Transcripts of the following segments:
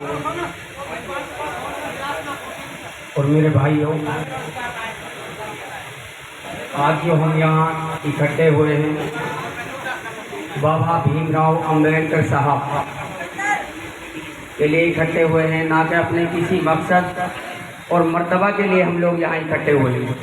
और मेरे भाइयों, आज जो हम यहाँ इकट्ठे हुए हैं बाबा भीमराव अंबेडकर साहब के लिए इकट्ठे हुए हैं, ना कि अपने किसी मकसद और मर्तबा के लिए हम लोग यहाँ इकट्ठे हुए हैं।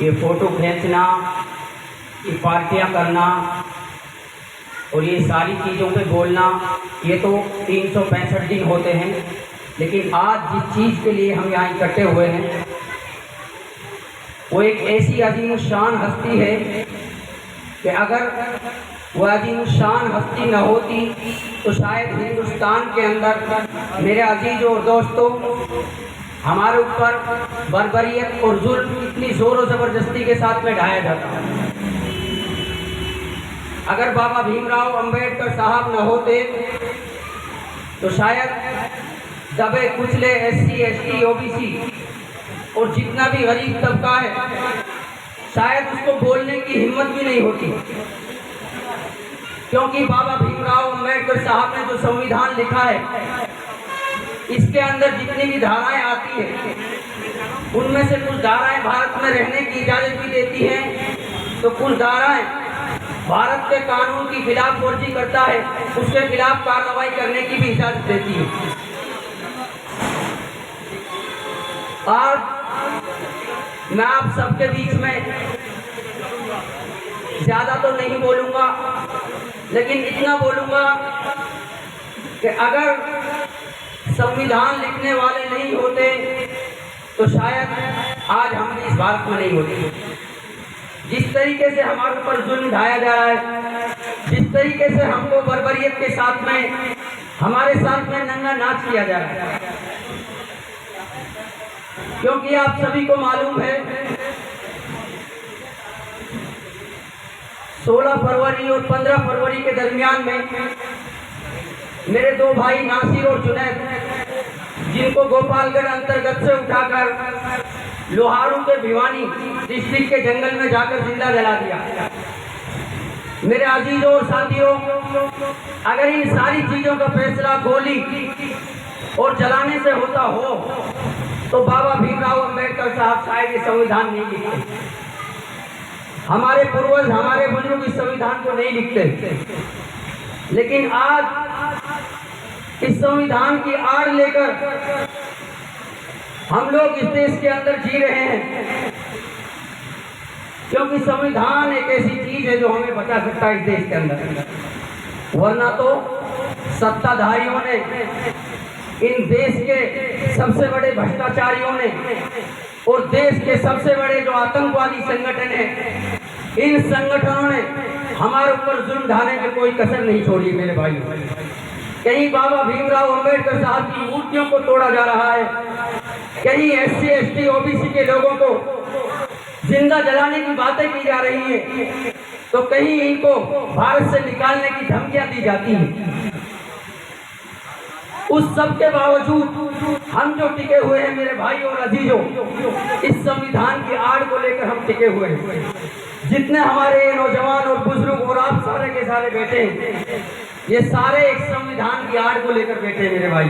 ये फ़ोटो खींचना, ये पार्टियाँ करना और ये सारी चीज़ों पे बोलना, ये तो 365 दिन होते हैं, लेकिन आज जिस चीज़ के लिए हम यहाँ इकट्ठे हुए हैं वो एक ऐसी अजीमुशान हस्ती है कि अगर वो अजीमुशान हस्ती न होती तो शायद हिंदुस्तान के अंदर, मेरे अजीज़ों और दोस्तों, हमारे ऊपर बर्बरियत और जुल्म इतनी ज़ोर और ज़बरदस्ती के साथ में ढाया जाता है। अगर बाबा भीमराव अंबेडकर साहब न होते तो शायद दबे कुचले SC ST OBC और जितना भी गरीब तबका है शायद उसको बोलने की हिम्मत भी नहीं होती, क्योंकि बाबा भीमराव अंबेडकर साहब ने जो संविधान लिखा है इसके अंदर जितनी भी धाराएं आती है उनमें से कुछ धाराएं भारत में रहने की इजाज़त भी देती हैं, तो कुछ धाराएं भारत के कानून की खिलाफ वर्जी करता है उसके खिलाफ कार्रवाई करने की भी इजाज़त देती है। आज मैं आप सबके बीच में ज़्यादा तो नहीं बोलूँगा, लेकिन इतना बोलूँगा कि अगर संविधान लिखने वाले नहीं होते तो शायद आज हम इस भारत में नहीं होते। जिस तरीके से हमारे ऊपर जुल्म ढाया जा रहा है, जिस तरीके से हमको बर्बरियत के साथ में, हमारे साथ में नंगा नाच किया जा रहा है, क्योंकि आप सभी को मालूम है 16 फरवरी और 15 फरवरी के दरमियान में मेरे दो भाई नासिर और जुनैद, जिनको गोपालगढ़ अंतर्गत से उठाकर लोहारू के भिवानी डिस्ट्रिक्ट के जंगल में जाकर जिंदा जला दिया। मेरे अजीजों और साथियों, अगर इन सारी चीज़ों का फैसला गोली और जलाने से होता हो तो बाबा भीमराव अंबेडकर साहब शायद ये संविधान नहीं लिखते। हमारे पूर्वज, हमारे बुजुर्ग इस संविधान को नहीं लिखते, लेकिन आज इस संविधान की आड़ लेकर हम लोग इस देश के अंदर जी रहे हैं, क्योंकि संविधान एक ऐसी चीज है जो हमें बचा सकता है इस देश के अंदर। वरना तो सत्ताधारियों ने, इन देश के सबसे बड़े भ्रष्टाचारियों ने और देश के सबसे बड़े जो आतंकवादी संगठन हैं, इन संगठनों ने हमारे ऊपर जुल्म ढाने में कोई कसर नहीं छोड़ी। मेरे भाई, कहीं बाबा भीमराव अंबेडकर साहब की मूर्तियों को तोड़ा जा रहा है, कहीं SC ST OBC के लोगों को जिंदा जलाने की बातें की जा रही है, तो कहीं इनको भारत से निकालने की धमकियां दी जाती हैं। उस सब के बावजूद हम जो टिके हुए हैं मेरे भाई और अजीजों, इस संविधान की आड़ को लेकर हम टिके हुए हैं। जितने हमारे नौजवान और बुजुर्ग और आप सारे के सारे बैठे हैं, ये सारे एक संविधान की आड़ को लेकर बैठे हैं मेरे भाई।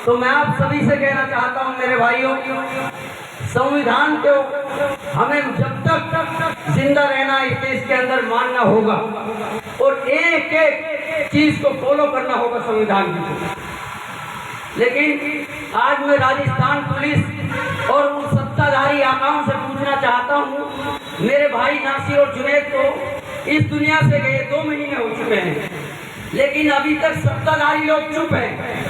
तो मैं आप सभी से कहना चाहता हूं मेरे भाइयों, संविधान को हमें जब तक जिंदा रहना इस देश के अंदर मानना होगा और एक एक चीज को फॉलो करना होगा संविधान की। लेकिन आज मैं राजस्थान पुलिस और उन सत्ताधारी आकाओं से पूछना चाहता हूँ, मेरे भाई नासिर और जुनैद को इस दुनिया से गए 2 महीने हो चुके हैं, लेकिन अभी तक सत्ताधारी लोग चुप हैं।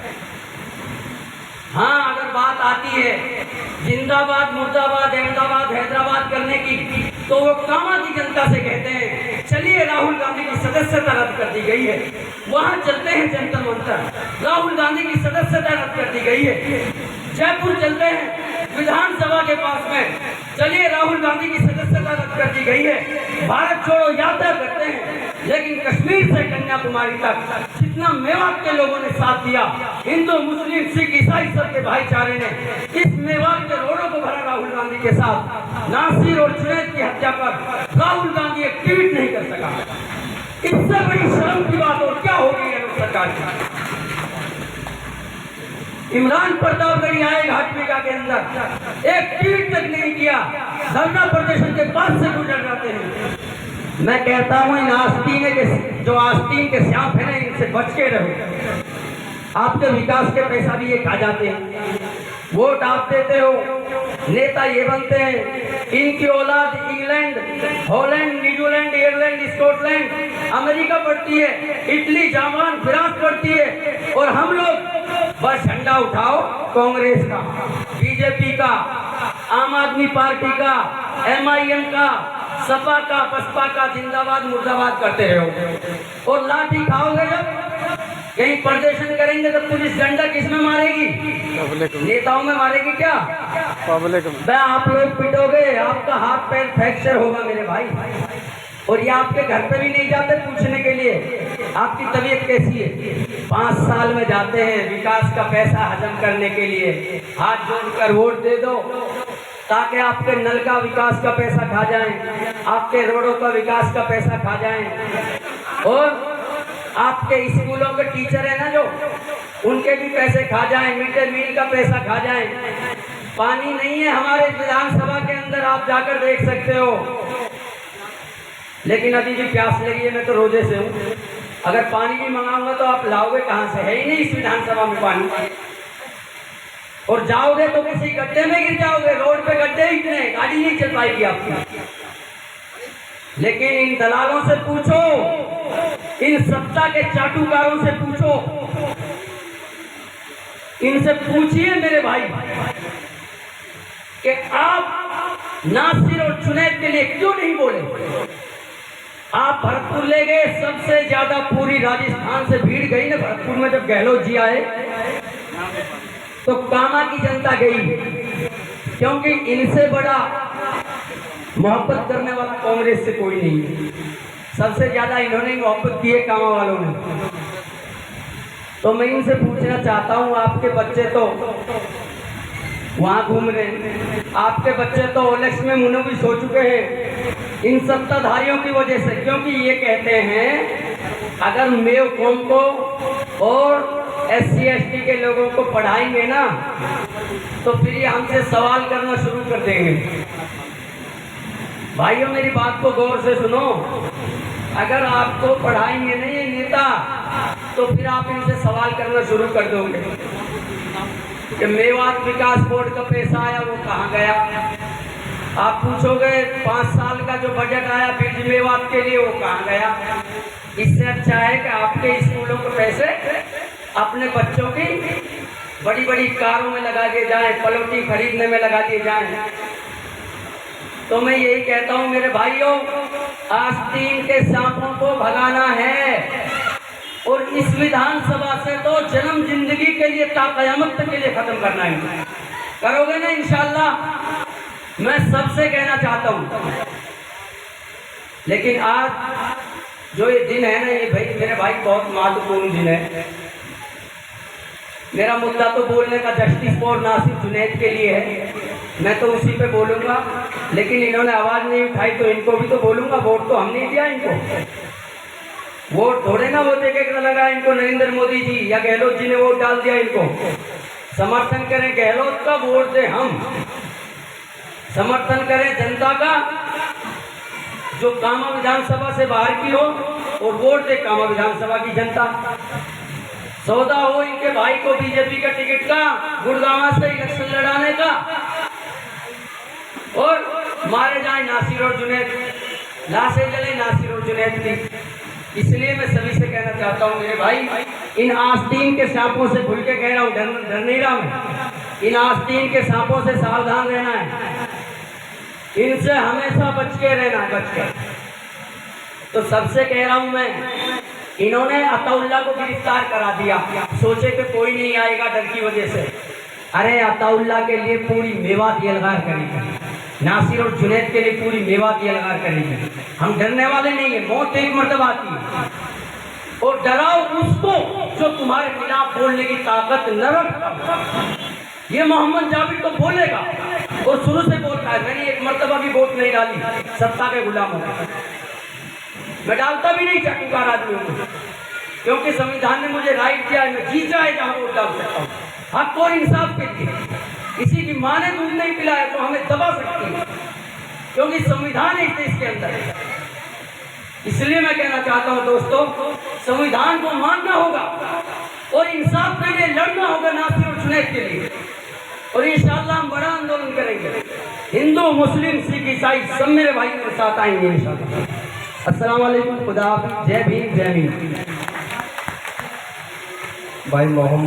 हाँ, अगर बात आती है जिंदाबाद, मुर्दाबाद, अहमदाबाद, हैदराबाद करने की, तो वो कामा की जनता से कहते हैं चलिए राहुल गांधी की सदस्यता रद्द कर दी गई है, वहां चलते हैं जंतर मंतर, राहुल गांधी की सदस्यता रद्द कर दी गई है। जयपुर चलते हैं विधानसभा के पास में, चलिए राहुल गांधी की सदस्यता रद्द कर दी गई है। भारत छोड़ो यात्रा करते हैं, लेकिन कश्मीर से कन्याकुमारी तक जितना मेवात के लोगों ने साथ दिया, हिंदू मुस्लिम सिख ईसाई सब के भाईचारे ने इस मेवात के रोडों को भरा राहुल गांधी के साथ। नासिर और जुनैद की हत्या पर राहुल गांधी एक ट्वीट नहीं कर सका। इससे बड़ी शर्म की बात और क्या इमरान प्रतापगढ़ी आए घाटपिका के अंदर, एक ट्वीट तक नहीं किया, धरना प्रदर्शन के पास से गुजर जाते हैं। मैं कहता हूं इन आस्तीन के जो आस्तीन के सांप है ना, इनसे बच के रहो। आपके विकास के पैसा भी ये खा जाते हैं, वोट आप देते हो, नेता ये बनते हैं, इनकी औलाद England, Holland, New Zealand, Ireland, Scotland, America पढ़ती है, इटली, जापान, फ्रांस पढ़ती है, और हम लोग बस झंडा उठाओ कांग्रेस का, बीजेपी का, आम आदमी पार्टी का, MIM का, सपा का, बसपा का, जिंदाबाद मुर्दाबाद करते रहो। और लाठी खाओगे जब कहीं प्रदर्शन करेंगे तो पुलिस डंडा किसमें मारेगी? नेताओं में मारेगी क्या? पब्लिक में। आप लोग पिटोगे, आपका हाथ पैर फ्रैक्चर होगा मेरे भाई। और ये आपके घर पे भी नहीं जाते पूछने के लिए आपकी तबीयत कैसी है। 5 साल में जाते हैं विकास का पैसा हजम करने के लिए। हाथ जोड़कर वोट दे दो ताकि आपके नल का विकास का पैसा खा जाएं, आपके रोडों का विकास का पैसा खा जाएं, और आपके स्कूलों के टीचर है ना जो, उनके भी पैसे खा जाएं, मिड डे मील का पैसा खा जाएं। पानी नहीं है हमारे विधानसभा के अंदर, आप जाकर देख सकते हो। लेकिन अभी भी प्यास लगी है, मैं तो रोजे से हूँ। अगर पानी भी मंगाऊंगा तो आप लाओगे कहाँ से? है ही नहीं इस विधानसभा में पानी। और जाओगे तो किसी गड्ढे में गिर जाओगे, रोड पे गड्ढे इतने, गाड़ी नहीं चल पाएगी आपकी। लेकिन इन दलालों से पूछो, इन सत्ता के चाटुकारों से पूछो, इनसे पूछिए मेरे भाई कि आप नासिर और जुनैद के लिए क्यों नहीं बोले। आप भरतपुर ले गए, सबसे ज्यादा पूरी राजस्थान से भीड़ गई ना भरतपुर में जब गहलोत जी आए, तो कामा की जनता गई, क्योंकि इनसे बड़ा मोहब्बत करने वाला कांग्रेस से कोई नहीं है। सबसे ज्यादा इन्होंने मोहब्बत की है कामा वालों ने। तो मैं इनसे पूछना चाहता हूं, आपके बच्चे तो वहां घूम रहे हैं, आपके बच्चे तो ओलेक्स में मुनव्विस हो चुके हैं इन सत्ताधारियों की वजह से। क्योंकि ये कहते हैं अगर मेव कौम को और SC ST के लोगों को पढ़ाएंगे ना, तो फिर ये हमसे सवाल करना शुरू कर देंगे। भाइयों मेरी बात को गौर से सुनो, अगर आपको पढ़ाएंगे नहीं ये नेता, तो फिर आप इनसे सवाल करना शुरू कर दोगे कि मेवात विकास बोर्ड का पैसा आया वो कहाँ गया। आप पूछोगे 5 साल का जो बजट आया बीज मेवात के लिए वो कहाँ गया। इससे अच्छा है कि आपके स्कूलों के पैसे अपने बच्चों की बड़ी बड़ी कारों में लगा दिए जाएं, पलोटी खरीदने में लगा दिए जाएं। तो मैं यही कहता हूं मेरे भाइयों, आस्तीन के सांपों को भगाना है, और इस विधानसभा से तो जन्म जिंदगी के लिए क़यामत तक के लिए खत्म करना है। करोगे ना इंशाअल्लाह? मैं सबसे कहना चाहता हूं। लेकिन आज जो ये दिन है ना, ये भाई मेरे भाई बहुत महत्वपूर्ण दिन है। मेरा मुद्दा तो बोलने का जस्टिस फॉर नासिर जुनैद के लिए है, मैं तो उसी पे बोलूंगा। लेकिन इन्होंने आवाज नहीं उठाई तो इनको भी तो बोलूंगा। वोट तो हम नहीं दिया इनको, वोट थोड़े ना वो देखे लगा इनको नरेंद्र मोदी जी या गहलोत जी ने वोट डाल दिया इनको। समर्थन करें गहलोत का, वोट दे हम। समर्थन करें जनता का जो कामा विधानसभा से बाहर की हो, और वोट दे कामा विधानसभा की जनता। सौदा हो इनके भाई को बीजेपी का टिकट का, गुड़गांव से इलेक्शन लड़ाने का, और मारे जाए नासिर और जुनैद, लाशें जले नासिर और जुनैद की। इसलिए मैं सभी से कहना चाहता हूँ मेरे भाई, इन आस्तीन के सांपों से भूल के कह रहा हूँ, डर नहीं रहा मैं। इन आस्तीन के सांपों से सावधान रहना है, इनसे हमेशा बच के रहना है, बच के। तो सबसे कह रहा हूँ मैं, इन्होंने अताउल्ला को गिरफ्तार करा दिया, सोचे कि कोई नहीं आएगा डर की वजह से। अरे अताउल्ला के लिए पूरी मेवात यलगार करेगी, नासिर और जुनैद के लिए पूरी मेवात यलगार करेगी। हम डरने वाले नहीं है, मौत एक मर्तबा आती है। और डराओ उसको जो तुम्हारे खिलाफ बोलने की ताकत न रखता। ये मोहम्मद जाबिर तो बोलेगा, और शुरू से बोलता है। मैंने एक मर्तबा भी वोट नहीं डाली सत्ता के गुलामों को, मैं डालता भी नहीं चाटुकार आदमियों को, क्योंकि संविधान ने मुझे राइट दिया है, मैं जी चाहे जहाँ वोट डाल सकता हूँ। हक और इंसाफ के लिए। किसी की माँ ने दूध नहीं पिलाया तो हमें दबा सकती है, क्योंकि संविधान एक देश के अंदर है। इसलिए मैं कहना चाहता हूं दोस्तों, संविधान को मानना होगा और इंसाफ के लिए लड़ना होगा, ना सिर्फ चुनाव के लिए। और इंशाअल्लाह हम बड़ा आंदोलन करेंगे। हिंदू, मुस्लिम, सिख, ईसाई सब मेरे भाई के साथ आएंगे इंशाअल्लाह। अस्सलाम वालेकुम, खुदा हाफिज़, जय भीम, जय भीम। भाई मोहम्मद